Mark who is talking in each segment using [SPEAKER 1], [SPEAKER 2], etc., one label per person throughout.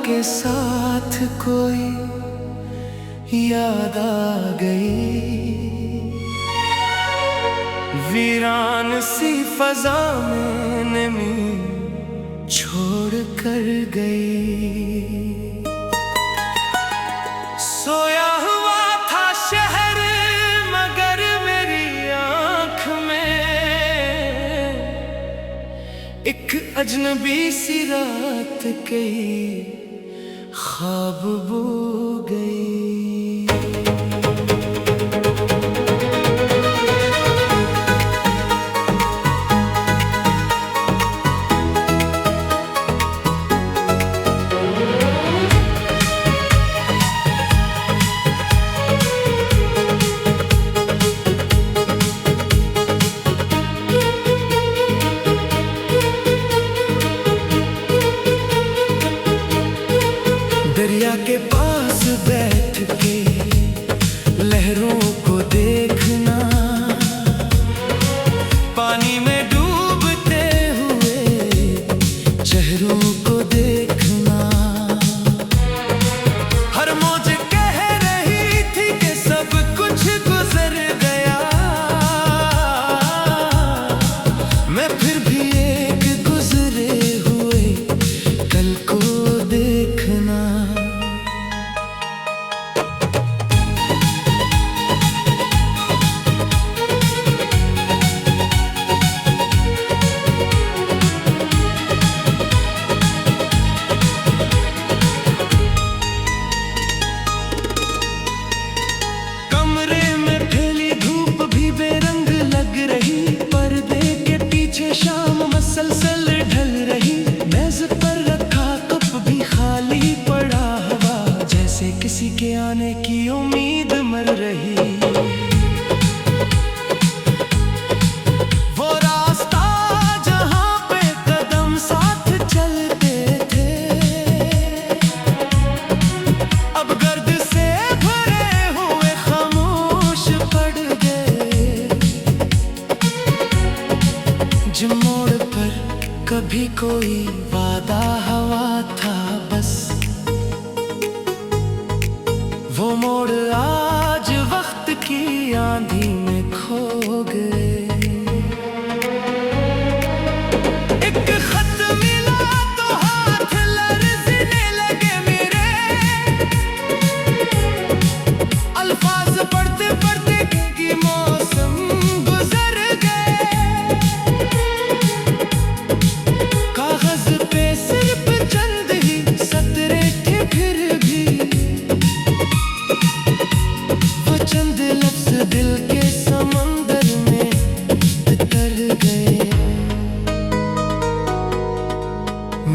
[SPEAKER 1] के साथ कोई याद आ गई। वीरान सी फजा में नमी छोड़ कर गई। सोया हुआ था शहर मगर मेरी आँख में एक अजनबी सी रात गई, ख्वाब बू गई। दरिया के पास बैठ के लहरों को देखना, पानी में डूबते हुए चेहरों को देखना। हर मौज कह रही थी कि सब कुछ गुजर गया, मैं फिर भी एक गुजरे हुए कल को देखना। शाम मसलसल ढल रही, मेज पर रखा कप भी खाली पड़ा हुआ, जैसे किसी के आने की उम्मीद मर रही। वो रास्ता जहां पे कदम साथ चलते थे, अब गर्द से भरे हुए खामोश पड़ गए। जिन मोड़ पर कभी कोई वादा हुआ था बस, वो मोड़ आज वक्त की आंधी में खो गए। एक खत मिला तो हाथ लरज़ने लगे मेरे, अल्फाज पढ़ते पढ़ते की मौसम गुजर गए। कागज पे सिर्फ चंद ही सतरे थे, फिर भी वो चंद लफ्ज़ दिल के समंदर में उतर गए।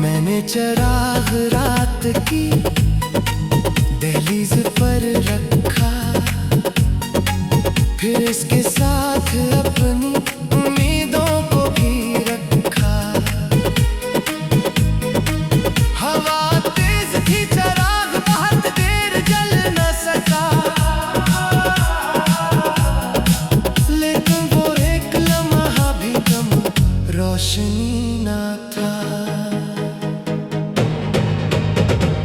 [SPEAKER 1] मैंने चिराग रात की दहलीज पर रखा, फिर इसके साथ अपनी उम्मीदों को भी रखा। हवा तेज थी, चिराग बहुत देर जल न सका, लेकिन वो एक लम्हा भी कम रोशनी न था।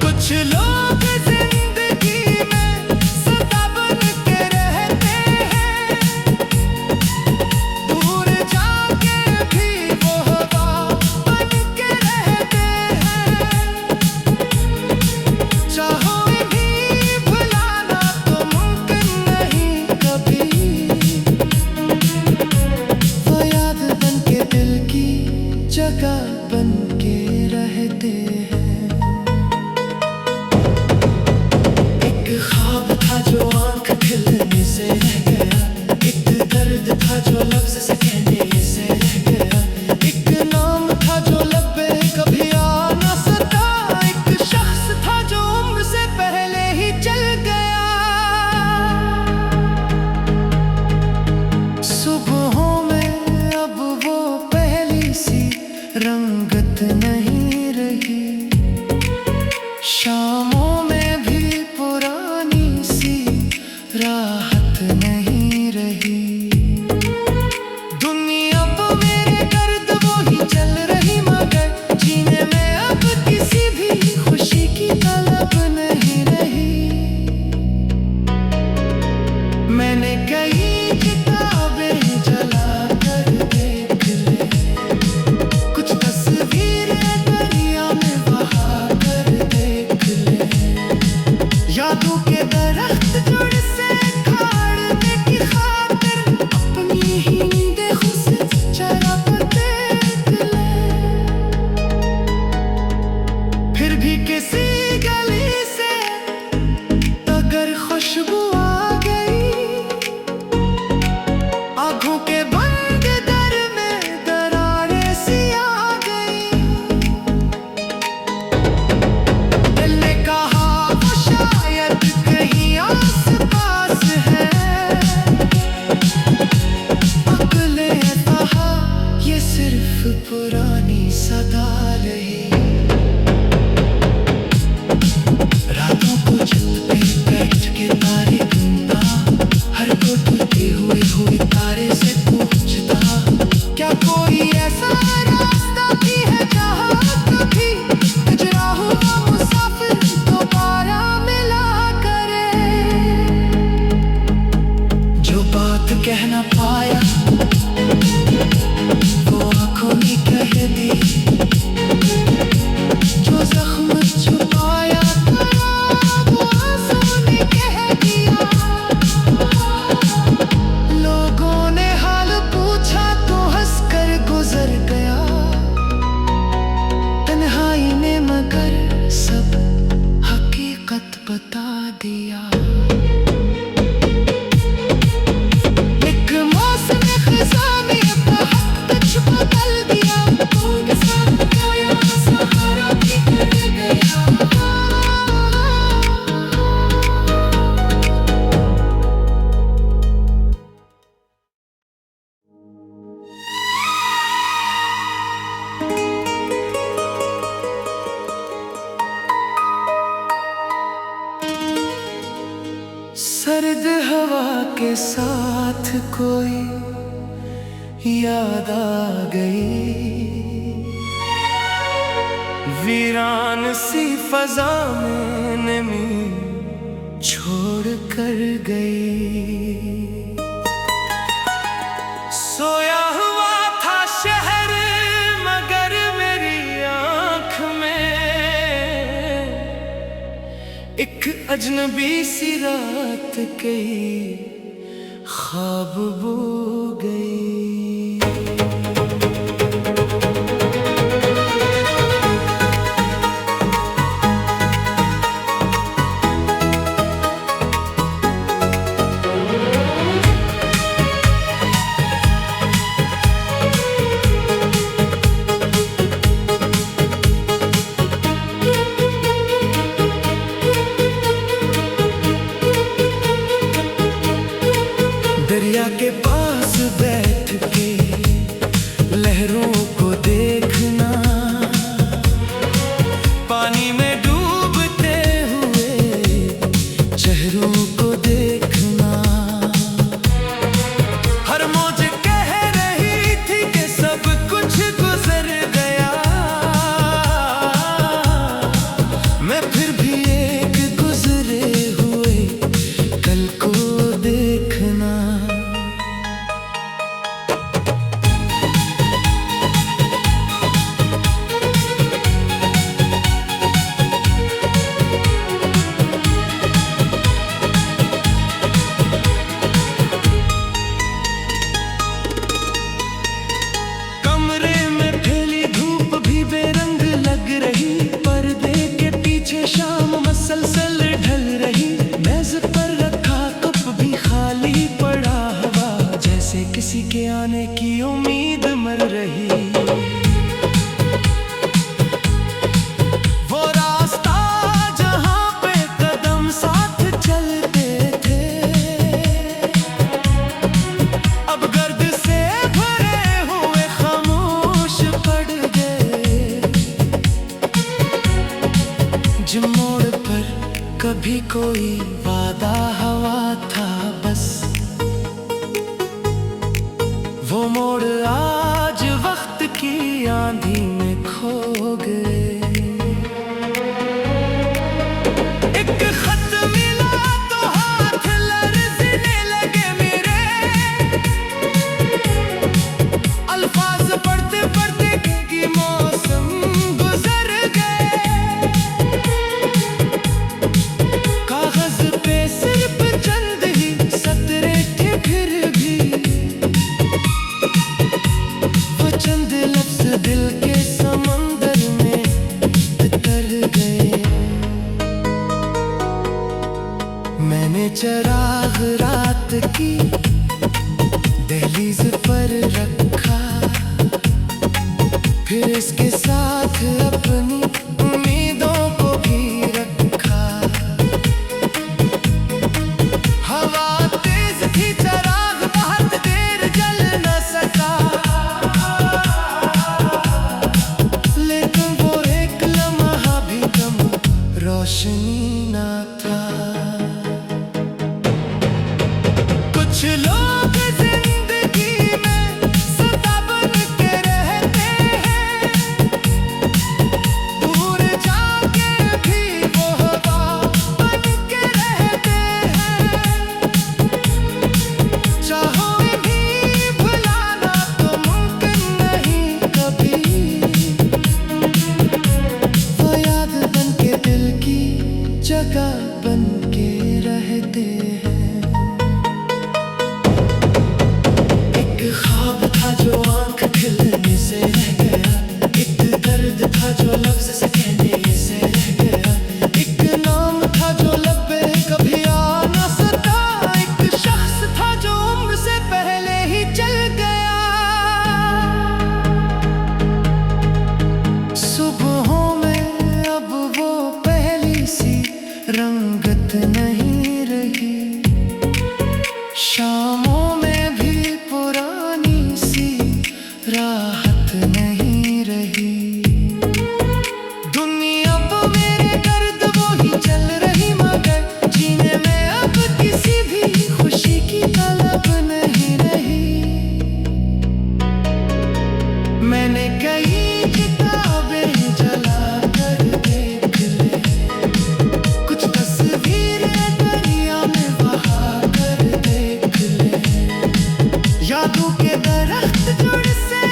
[SPEAKER 1] कुछ लोग जिंदगी में सदा बन के रहते हैं, दूर जाके भी वो हवा बन के रहते हैं। चाहो भी भुलाना तो मुमकिन नहीं कभी, वो याद बन के दिल की जगह बन के रहते हैं। एक ख्वाब था जो आंख खिलने से रह गया, एक दर्द था जो लफ्ज़ से कहने से रह गया, एक नाम था जो लब पे कभी आ न सका, एक शख्स था जो उम्र से पहले ही चल गया। सुबहों में अब वो पहली सी रंगत नहीं रही, शामों में भी पुरानी सी राहत नहीं रही। दुनिया तो मेरे दर्द वो ही चल रही, मगर जीने में अब किसी भी खुशी की यादों के दरख्त जुड़ से खाड़ने की खातिर अपनी ही नींदें खुद चरा कर देख ले। फिर भी किसी गली से अगर खुशबू आ गई, आंखों के बंद दर में दरारें सी आ गई। दिल ने कहा वो शायद कहीं आस-पास है, अक्लें कहा ये सिर्फ पुरानी सदा रही। रातों को छत पे बैठ के तारे गिनता, हर को टूटे हुए तारे से पूछता, क्या कोई ऐसा रास्ता भी है जहाँ कभी गुजरा हुआ मुसाफिर दोबारा मिला करे। जो बात कह न पाया वो आंखों ने कह दी, जो जख्म छुपाया था वो आंसू ने कह दिया। लोगों ने हाल पूछा तो हंसकर गुजर गया, तन्हाई ने मगर सब हकीकत बता दिया। एक मौसम खिज़ा में अपना हक कुछ बदल दिया, उनके साथ आया सहारा भी कर गया। सर्द हवा के साथ कोई याद आ गई, वीरान सी फजा में नमी छोड़ कर गई। सोया हुआ था शहर मगर मेरी आँख में एक अजनबी सी रात गई, ख्वाब बू गई। दरिया के पास बैठ के लहरों को देखना, पानी में डूबते हुए चेहरों को देखना। हर मौज कह रही थी कि सब कुछ गुजर गया, मैं फिर भी एक गुजरे हुए कल को देखना। कमरे में फैली धूप भी बेरंग लग रही, पर्दे के पीछे शाम मसलसल ढल रही। मेज पर रखा कप भी खाली पड़ा हुआ, जैसे किसी के आने की उम्मीद मर रही। वो रास्ता जहाँ पे कदम साथ चलते थे, अब गर्द से भरे हुए खामोश पड़ गए। जिस मोड़ पर कभी कोई वादा हवा था बस, वो मोड़ आज वक्त की आंधी में खो गए। एक खत मिला तो हाथ लरज़ने लगे मेरे, अल्फाज पढ़ते पढ़ते कि मौसम गुजर गए। मैंने चराग रात की दहलीज पर रखा, फिर इसके साथ अपनी उम्मीदों को भी रखा। हवा तेज थी, चराग बहुत देर जल न सका, लेकिन वो एक लम्हा भी कम रोशनी न था। कुछ लोग जिंदगी में सदा बन के रहते हैं, दूर जाके भी वो हवा बन के रहते हैं। चाहो इन्हीं भुलाना तो मुमकिन नहीं कभी, वो याद बन के दिल की जगह बन के रहते हैं। जो आँख खिलने से रह गया, एक दर्द था जो लफ्ज़ से कहने से रह गया, एक नाम था जो लब पे कभी आ न सका, एक शख्स था जो उम्र से पहले ही चल गया। सुबहों में अब वो पहली सी रंगत नहीं रही, शामों में भी राहत नहीं रही। दुनिया पे मेरे दर्द वो ही चल रही, मगर जीने में अब किसी भी खुशी की तलब नहीं रही। मैंने कई किताबें जला कर देख ले, कुछ तस्वीरें दरिया में बहा कर देख ले, यादों के दरख्त जुड़ से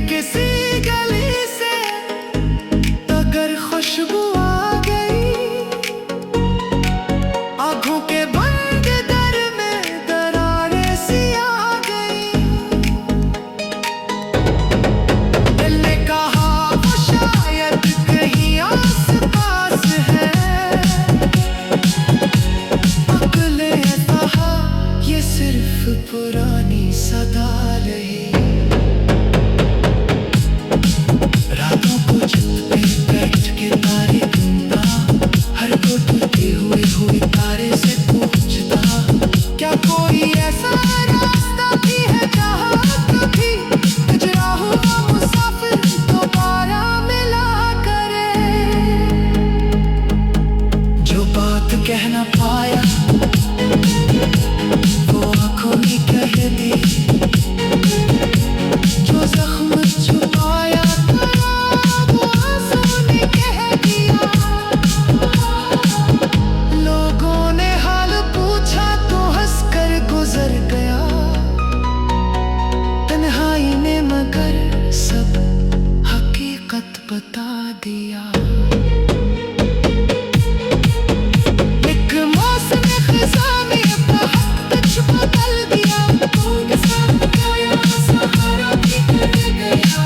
[SPEAKER 1] किसी गली से अगर खुशबू आ गई, आँखों के बंद दर में दरारें सी आ गई। दिल ने कहा वो शायद कहीं आस-पास है, अक्ल ने कहा ये सिर्फ पुरानी सदा रही। रातों को छत पे बैठ के तारे गिनता, हर को टूटे हुए तारे से पूछता, क्या कोई ऐसा रास्ता भी है जहाँ कभी गुजरा हुआ मुसाफिर दोबारा मिला करे। जो बात कह न पाया वो आँखों ने कह दी, जो जख्म छुपाया लोगों ने हाल पूछा तो हंसकर गुजर गया, तन्हाई ने मगर सब हकीकत बता दिया। एक मौसम खज़ां ने अपना हक कुछ बदल दिया, कोई साथ गया सहारा भी कर गया।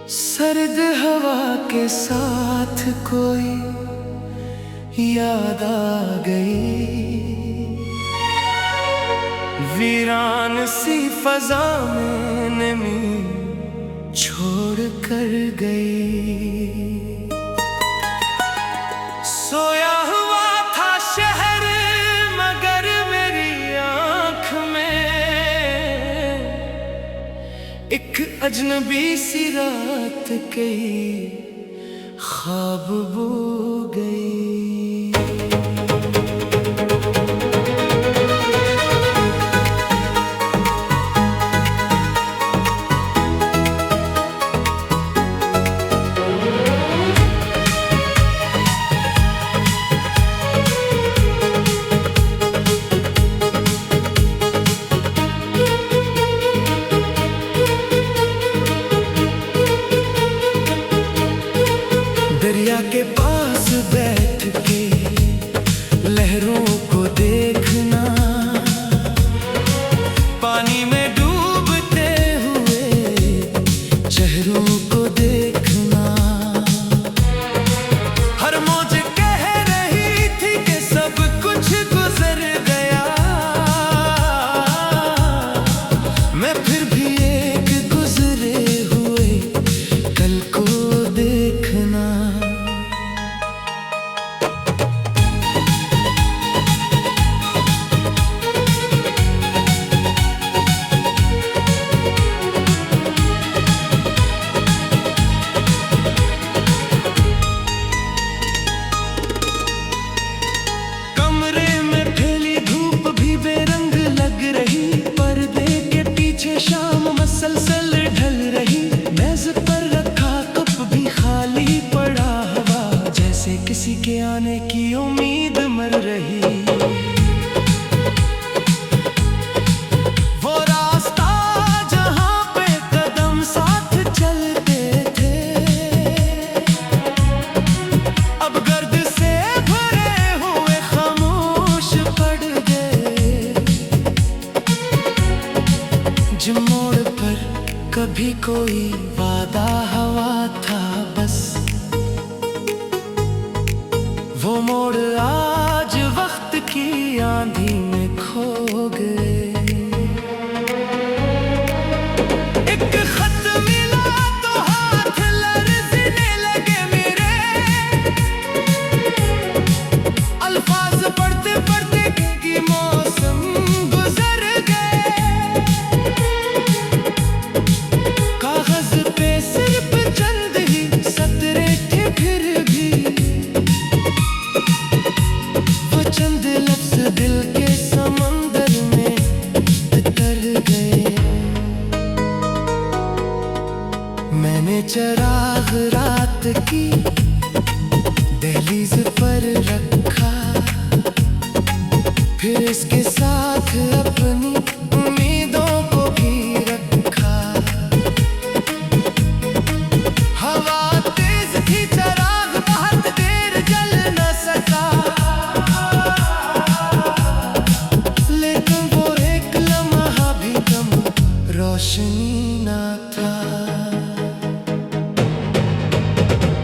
[SPEAKER 1] सर्द हवा के साथ कोई याद आ गई, वीरान सी फजा में नमी छोड़ कर गई। सोया हुआ था शहर मगर मेरी आँख में एक अजनबी सी रात कई ख्वाब बो गई। आज मोड़ पर कभी कोई वादा हवा था बस, वो मोड़ आज वक्त की आंधी में खो गए। एक खत मिला तो हाथ लरजने लगे मेरे, अल्फाज पढ़ते पढ़ते की मौसम गुजर गए। कागज पे सिर्फ चंद ही सतरे थे, फिर भी वो चंद लफ्ज दिल के समंदर में उतर गए। मैंने चराग रात की दहलीज पर रखा, फिर इसके साथ अपनी उम्मीदों को भी रखा। हवा तेज थी, चराग बहुत देर जल न सका, लेकिन वो एक लम्हा भी कम रोशनी न था।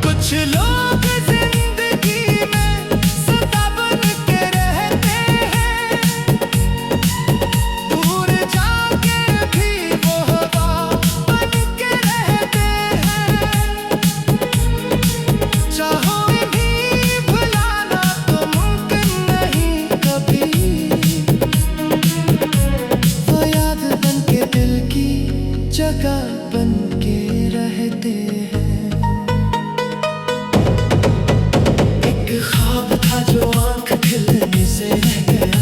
[SPEAKER 1] कुछ लोग जिंदगी में सदा बन के रहते हैं, दूर जाके भी वो हवा बन के रहते हैं। चाहो भी भुलाना तो मुमकिन नहीं कभी, वो याद बन के दिल की जगह बन के रहते हैं। ख्वाब था जो आंख खिलने से रह गया,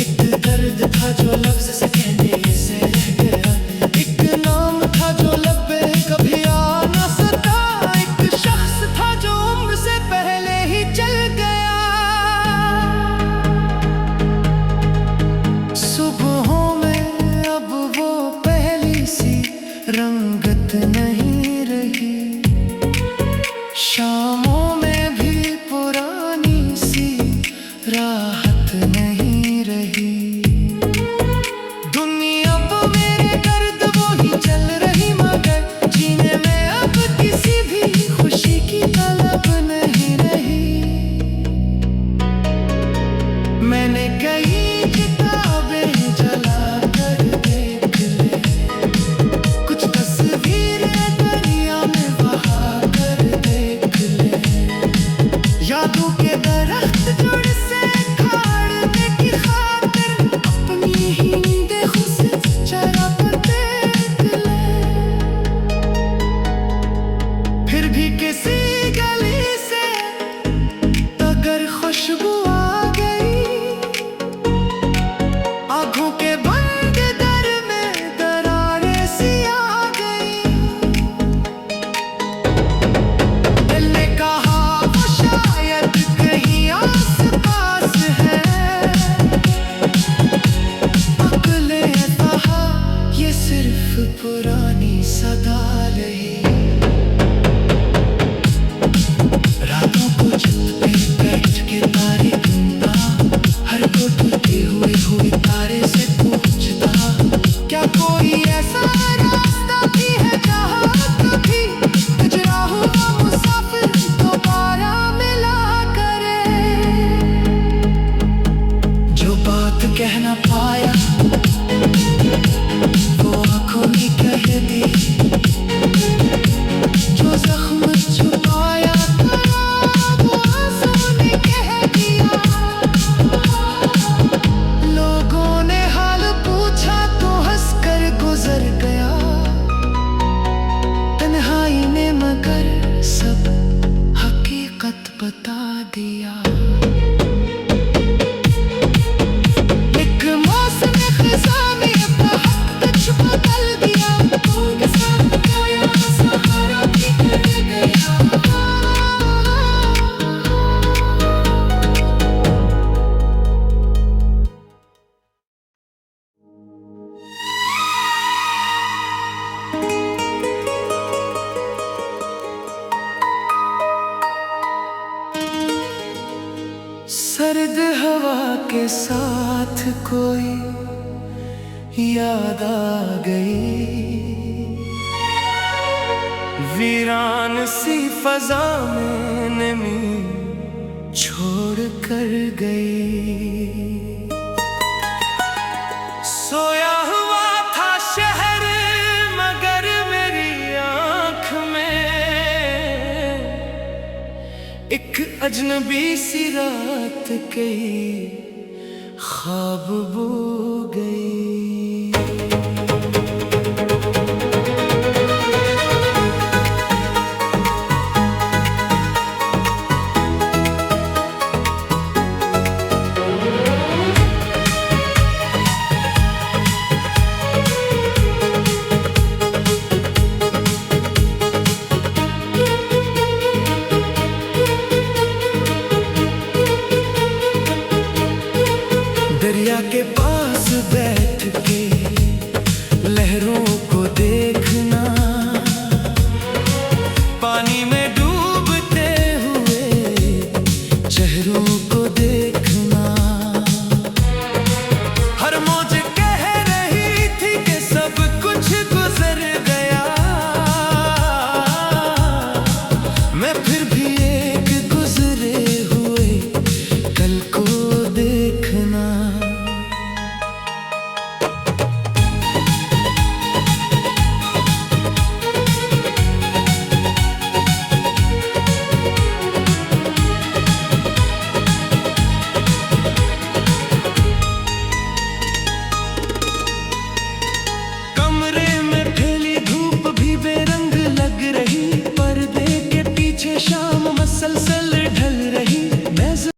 [SPEAKER 1] एक दर्द था जो लफ्ज से कहने से रह गया, एक नाम था जो लब पे कभी आ न सका, एक शख्स था जो उम्र से पहले ही चल गया। सुबहों में अब वो पहली सी रंगत नहीं रही, शामों में भी पुरानी सी राहत नहीं रही। दुनिया अब मेरे दर्द वो ही चल रही, मगर जीने में अब किसी भी खुशी की तलब नहीं रही। मैंने कई किताबें जला कर देख ली, कुछ तस्वीरें दरिया में बहा कर देख ले, यादों के दरख्त जड़ से खाड़ने की खातिर अपनी ही नींदें खुद से चरा कर देख ले। फिर भी किसी गली से अगर खुशबू आ गई, आंखों के बंद दर में दरारें सी आ गई। दिल ने कहा वो शायद कहीं आस पास है, अक्ल ने कहा ये सिर्फ पुरानी सदा रही। रातों को छत पे बैठ के तारे गिनता, हर को टूटे हुए तारे से पूछता, क्या कोई ऐसा रास्ता भी है जहाँ कभी गुजरा हुआ मुसाफिर दोबारा मिला करे। जो बात कह न पाया वो आंखों ने कह दी, जो जख्म छुपाया वो आंसू ने कह दिया। लोगों ने हाल पूछा तो हंसकर गुजर गया, तन्हाई ने मगर सब हकीकत बता दिया। एक मौसम खिज़ां में अपना हक कुछ बदल दिया, उनके साथ कोई सहारा भी कर गया। सर्द हवा के साथ कोई याद आ गई। वीरान सी फजा में नमी छोड़ कर गई। सोया हुआ था शहर मगर मेरी आंख में एक अजनबी सी रात गई, ख्वाब बू गई। दरिया के पास बैठ के लहरों को देखना, पानी में डूबते हुए चेहरों को देखना। हर मौज कह रही थी कि सब कुछ गुजर गया, मैं फिर भी एक गुजरे हुए कल को देखना। शाम मसलसल